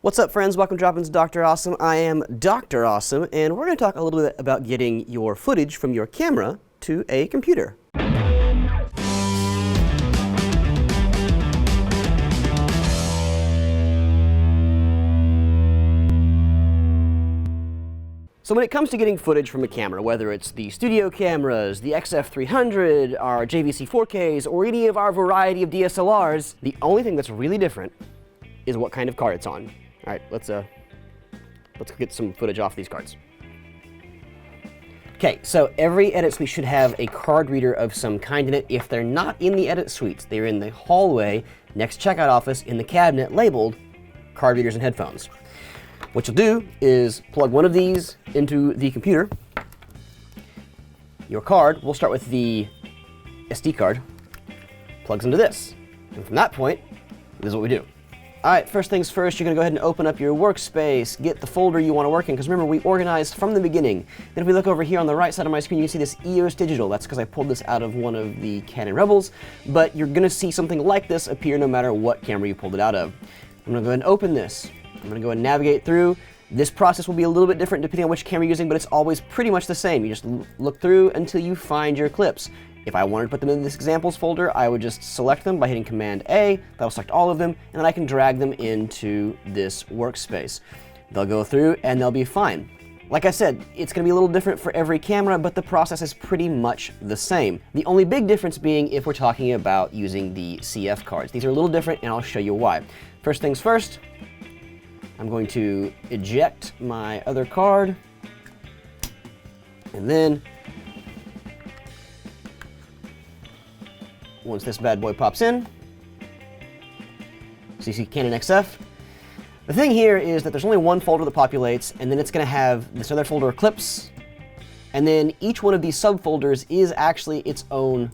What's up, friends? Welcome to Drop-Ins with Dr. Awesome. I am Dr. Awesome, and we're going to talk a little bit about getting your footage from your camera to a computer. So when it comes to getting footage from a camera, whether it's the studio cameras, the XF300, our JVC 4Ks, or any of our variety of DSLRs, the only thing that's really different is what kind of card it's on. All right, let's get some footage off these cards. Okay, so every edit suite should have a card reader of some kind in it. If they're not in the edit suites, they're in the hallway next checkout office in the cabinet labeled card readers and headphones. What you'll do is plug one of these into the computer. Your card, we'll start with the SD card, plugs into this. And from that point, this is what we do. All right, first things first, you're going to go ahead and open up your workspace, get the folder you want to work in, because remember, we organized from the beginning. Then if we look over here on the right side of my screen, you can see this EOS Digital. That's because I pulled this out of one of the Canon Rebels, but you're going to see something like this appear no matter what camera you pulled it out of. I'm going to go ahead and open this. I'm going to go and navigate through. This process will be a little bit different depending on which camera you're using, but it's always pretty much the same. You just look through until you find your clips. If I wanted to put them in this examples folder, I would just select them by hitting Command A. That'll select all of them, and then I can drag them into this workspace. They'll go through and they'll be fine. Like I said, it's going to be a little different for every camera, but the process is pretty much the same. The only big difference being if we're talking about using the CF cards. These are a little different, and I'll show you why. First things first, I'm going to eject my other card, and then once this bad boy pops in, so you see Canon XF. The thing here is that there's only one folder that populates, and then it's going to have this other folder of clips, and then each one of these subfolders is actually its own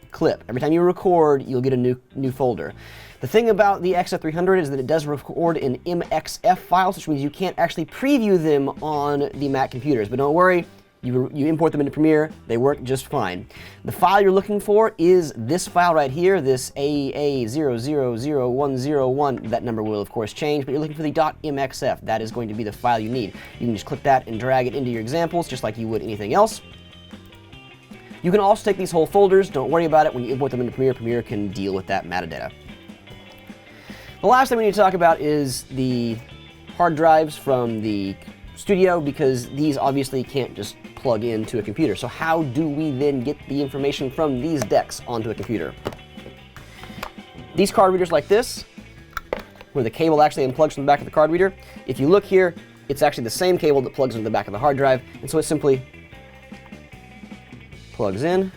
clip. Every time you record, you'll get a new folder. The thing about the XF300 is that it does record in MXF files, which means you can't actually preview them on the Mac computers. But don't worry, you import them into Premiere, they work just fine. The file you're looking for is this file right here, this AA000101. That number will of course change, but you're looking for the .mxf. That is going to be the file you need. You can just click that and drag it into your examples, just like you would anything else. You can also take these whole folders, don't worry about it. When you import them into Premiere, Premiere can deal with that metadata. The last thing we need to talk about is the hard drives from the studio, because these obviously can't just plug into a computer. So how do we then get the information from these decks onto a computer? These card readers like this, where the cable actually unplugs from the back of the card reader, if you look here, it's actually the same cable that plugs into the back of the hard drive, and so it simply plugs in,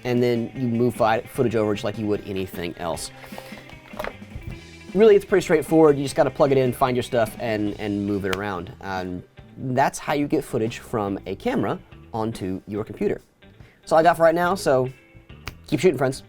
and then you move footage over just like you would anything else. Really, it's pretty straightforward. You just got to plug it in, find your stuff, and move it around. And that's how you get footage from a camera onto your computer. That's all I got for right now, so keep shooting, friends.